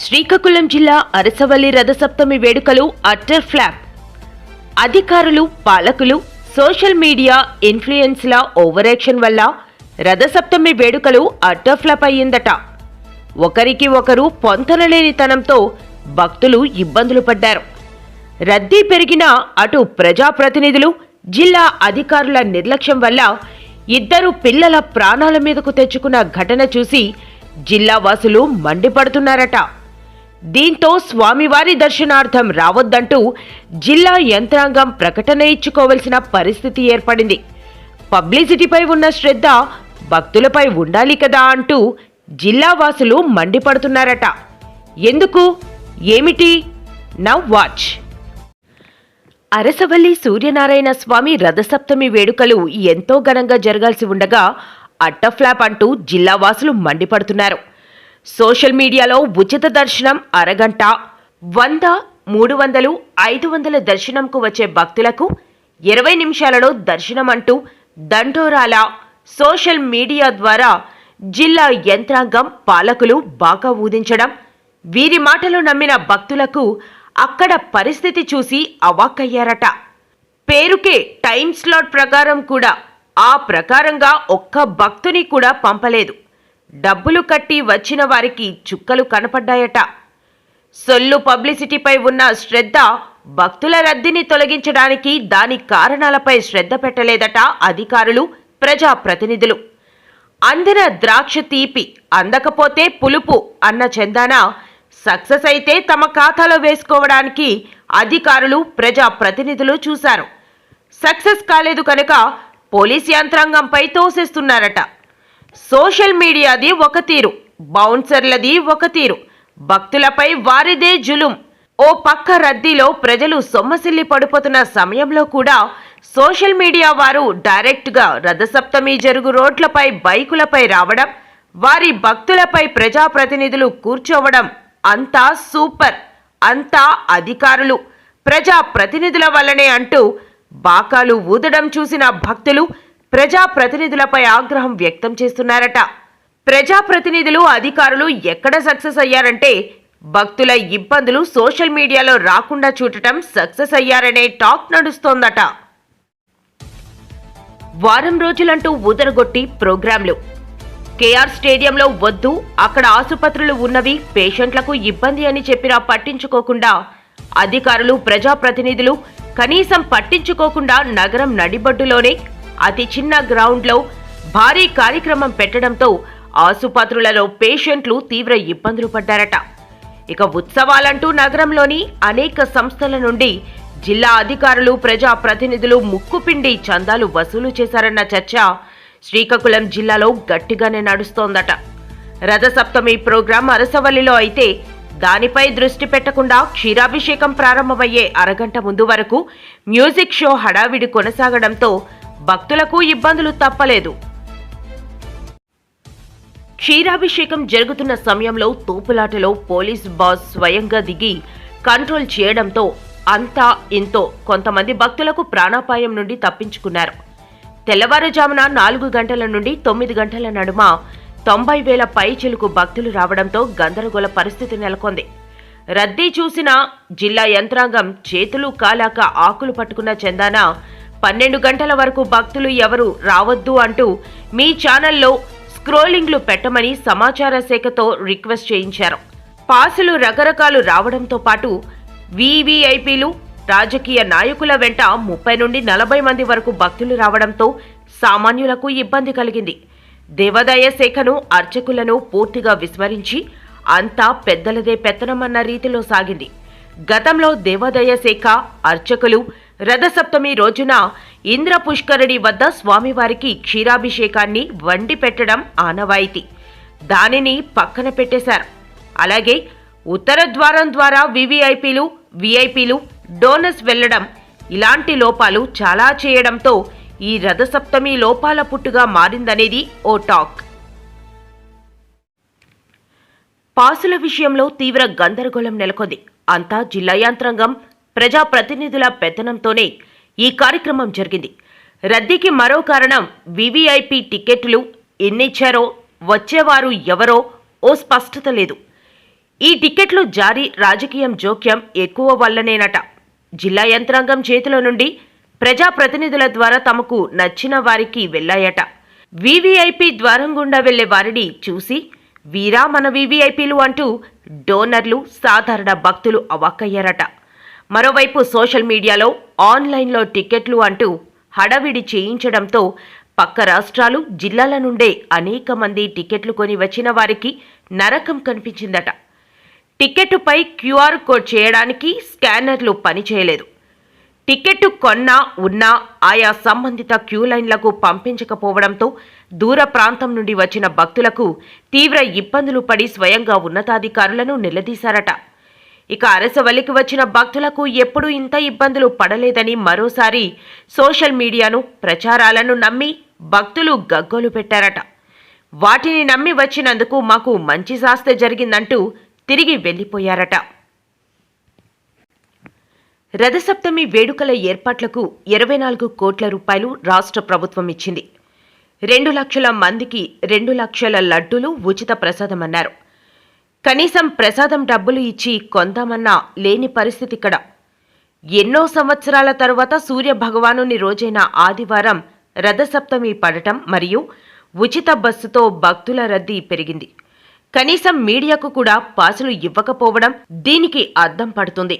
శ్రీకాకుళం జిల్లా అరసవల్లి రథసప్తమి వేడుకలు utter flop. అధికారులు, పాలకులు, సోషల్ మీడియా ఇన్ఫ్లుయెన్స్ల ఓవర్ యాక్షన్ వల్ల రథసప్తమి వేడుకలు అట్టర్ ఫ్లాప్ అయ్యిందట. ఒకరికి ఒకరు పొంతనలేనితనంతో భక్తులు ఇబ్బందులు పడ్డారు. రద్దీ పెరిగినా అటు ప్రజాప్రతినిధులు, జిల్లా అధికారుల నిర్లక్ష్యం వల్ల ఇద్దరు పిల్లల ప్రాణాల మీదకు తెచ్చుకున్న ఘటన చూసి జిల్లా వాసులు మండిపడుతున్నారట. దీంతో స్వామివారి దర్శనార్థం రావద్దంటూ జిల్లా యంత్రాంగం ప్రకటన ఇచ్చుకోవాల్సిన పరిస్థితి ఏర్పడింది. పబ్లిసిటీపై ఉన్న శ్రద్ధ భక్తులపై ఉండాలి కదా అంటూ జిల్లా వాసులు మండిపడుతున్నారట. ఎందుకు, ఏమిటి? Now watch. అరసవల్లి సూర్యనారాయణ స్వామి రథసప్తమి వేడుకలు ఎంతో ఘనంగా జరగాల్సి ఉండగా అట్టఫ్లాప్ అంటూ జిల్లా వాసులు మండిపడుతున్నారు. సోషల్ మీడియాలో ఉచిత దర్శనం అరగంట, 100, 300, 500 దర్శనంకు వచ్చే భక్తులకు 20 నిమిషాలలో దర్శనం అంటూ దండోరాల సోషల్ మీడియా ద్వారా జిల్లా యంత్రాంగం, పాలకులు బాగా ఊదించడం, వీరి మాటలు నమ్మిన భక్తులకు అక్కడ పరిస్థితి చూసి అవాక్కయ్యారట. పేరుకే టైం స్లాట్ ప్రకారం కూడా ఆ ప్రకారంగా ఒక్క భక్తుని కూడా పంపలేదు. డబ్బులు కట్టి వచ్చిన వారికి చుక్కలు కనపడ్డాయట. సొల్లు పబ్లిసిటీపై ఉన్న శ్రద్ధ భక్తుల రద్దీని తొలగించడానికి, దాని కారణాలపై శ్రద్ధ పెట్టలేదట అధికారులు, ప్రజాప్రతినిధులు. అందిన ద్రాక్ష తీపి, అందకపోతే పులుపు అన్న చందాన సక్సెస్ అయితే తమ ఖాతాలో వేసుకోవడానికి అధికారులు, ప్రజాప్రతినిధులు చూశారు. సక్సెస్ కాలేదు కనుక పోలీస్ యంత్రాంగంపై తోసేస్తున్నారట. సోషల్ మీడియాది ఒక తీరు, బౌన్సర్లది ఒక తీరు, భక్తులపై వారిదే జులుం. ఓ పక్క రద్దీలో ప్రజలు సొమ్మసిల్లి పడిపోతున్న సమయంలో కూడా సోషల్ మీడియా వారు డైరెక్ట్గా రథసప్తమి జరుగు రోడ్లపై బైకులపై రావడం, వారి భక్తులపై ప్రజాప్రతినిధులు కూర్చోవడం అంతా సూపర్, అంతా అధికారులు, ప్రజాప్రతినిధుల వల్లనే అంటూ బాకాలు ఊదడం చూసిన భక్తులు ప్రజాప్రతినిధులపై ఆగ్రహం వ్యక్తం చేస్తున్నారట. ప్రజాప్రతినిధులు, అధికారులు ఎక్కడ సక్సెస్ అయ్యారంటే భక్తుల ఇబ్బందులు సోషల్ మీడియాలో రాకుండా చూడటం సక్సెస్ అయ్యారనే టాక్ నడుస్తోందట. వారం రోజులంటూ ఊదరగొట్టి ప్రోగ్రాంలు. కేఆర్ స్టేడియంలో వద్దు, అక్కడ ఆసుపత్రులు ఉన్నవి, పేషెంట్లకు ఇబ్బంది అని చెప్పినా పట్టించుకోకుండా అధికారులు, ప్రజాప్రతినిధులు కనీసం పట్టించుకోకుండా నగరం నడిబొడ్డులోనే అతి చిన్న గ్రౌండ్లో భారీ కార్యక్రమం పెట్టడంతో ఆసుపత్రులలో పేషెంట్లు తీవ్ర ఇబ్బందులు పడ్డారట. ఇక ఉత్సవాలంటూ నగరంలోని అనేక సంస్థల నుండి జిల్లా అధికారులు, ప్రజాప్రతినిధులు ముక్కుపిండి చందాలు వసూలు చేశారన్న చర్చ శ్రీకాకుళం జిల్లాలో గట్టిగానే నడుస్తోందట. రథసప్తమి ప్రోగ్రాం అరసవల్లిలో అయితే దానిపై దృష్టి పెట్టకుండా క్షీరాభిషేకం ప్రారంభమయ్యే అరగంట ముందు వరకు మ్యూజిక్ షో హడావిడి కొనసాగడంతో భక్తులకు ఇబ్బందులు తప్పలేదు. క్షీరాభిషేకం జరుగుతున్న సమయంలో తోపులాటలో పోలీస్ బాస్ స్వయంగా దిగి కంట్రోల్ చేయడంతో అంతా ఇంతో కొంతమంది భక్తులకు ప్రాణాపాయం నుండి తప్పించుకున్నారు. తెల్లవారుజామున 4 గంటల నుండి 9 గంటల నడుమ 90,000 పైచిలుకు భక్తులు రావడంతో గందరగోళ పరిస్థితి నెలకొంది. రద్దీ చూసిన జిల్లా యంత్రాంగం చేతులు కాలాక ఆకులు పట్టుకున్న చందాన 12 గంటల వరకు భక్తులు ఎవరు రావద్దు అంటూ మీ ఛానల్లో స్క్రోలింగ్లు పెట్టమని సమాచార శాఖతో రిక్వెస్ట్ చేయించారు. పాసులు రకరకాలు రావడంతో పాటు వీవీఐపీలు, రాజకీయ నాయకుల వెంట 30 నుండి 40 మంది వరకు భక్తులు రావడంతో సామాన్యులకు ఇబ్బంది కలిగింది. దేవాదాయ శాఖను, అర్చకులను పూర్తిగా విస్మరించి అంతా పెద్దలదే పెత్తనమన్న రీతిలో సాగింది. గతంలో దేవాదాయ శాఖ, అర్చకులు రథసప్తమి రోజున ఇంద్ర పుష్కరిణి వద్ద స్వామివారికి క్షీరాభిషేకాన్ని వండి పెట్టడం ఆనవాయితీ. దానిని పక్కన పెట్టేశారు. అలాగే ఉత్తర ద్వారం ద్వారా వివిఐపీలు, విఐపీలు, డోనర్స్ వెళ్లడం, ఇలాంటి లోపాలు చాలా చేయడంతో ఈ రథసప్తమి లోపాల పుట్టుగా మారిందనేది ఓ టాక్. పాసుల విషయంలో తీవ్ర గందరగోళం నెలకొంది. అంతా జిల్లా యంత్రాంగం, ప్రజాప్రతినిధుల పెత్తనంతోనే ఈ కార్యక్రమం జరిగింది. రద్దీకి మరో కారణం వివిఐపీ టికెట్లు ఎన్నిచ్చారో, వచ్చేవారు ఎవరో ఓ స్పష్టత లేదు. ఈ టికెట్లు జారీ రాజకీయం జోక్యం ఎక్కువ వల్లనేనట. జిల్లా యంత్రాంగం చేతిలో నుండి ప్రజాప్రతినిధుల ద్వారా తమకు నచ్చిన వారికి వెళ్లాయట. వీవీఐపీ ద్వారం గుండా వెళ్లే వారిని చూసి వీరా మన వీవీఐపీలు అంటూ డోనర్లు, సాధారణ భక్తులు అవాక్కయ్యారట. మరోవైపు సోషల్ మీడియాలో ఆన్లైన్లో టికెట్లు అంటూ హడావిడి చేయించడంతో పక్క రాష్ట్రాలు, జిల్లాల నుండే అనేక మంది టికెట్లు కొని వచ్చిన వారికి నరకం కనిపించిందట. టికెట్టుపై క్యూఆర్ కోడ్ చేయడానికి స్కానర్లు పనిచేయలేదు. టికెట్టు కొన్నా ఉన్నా ఆయా సంబంధిత క్యూ లైన్లకు పంపించకపోవడంతో దూర ప్రాంతం నుండి వచ్చిన భక్తులకు తీవ్ర ఇబ్బందులు పడి స్వయంగా ఉన్నతాధికారులను నిలదీశారట. ఇక అరసవల్లికి వచ్చిన భక్తులకు ఎప్పుడూ ఇంత ఇబ్బందులు పడలేదని మరోసారి సోషల్ మీడియాను, ప్రచారాలను నమ్మి భక్తులు గగ్గోలు పెట్టారట. వాటిని నమ్మి వచ్చినందుకు మాకు మంచి శాస్త్ర జరిగిందంటూ తిరిగి వెళ్లిపోయారట. రథసప్తమి వేడుకల ఏర్పాట్లకు 24 కోట్ల రూపాయలు రాష్ట్ర ప్రభుత్వం ఇచ్చింది. 2 లక్షల మందికి 2 లక్షల లడ్డూలు ఉచిత ప్రసాదమన్నారు. కనీసం ప్రసాదం డబ్బులు ఇచ్చి కొందామన్నా లేని పరిస్థితి ఇక్కడ. ఎన్నో సంవత్సరాల తరువాత సూర్య భగవానుని రోజైన ఆదివారం రథసప్తమి పడటం మరియు ఉచిత బస్సుతో భక్తుల రద్దీ పెరిగింది. కనీసం మీడియాకు కూడా పాసులు ఇవ్వకపోవడం దీనికి అద్దం పడుతుంది.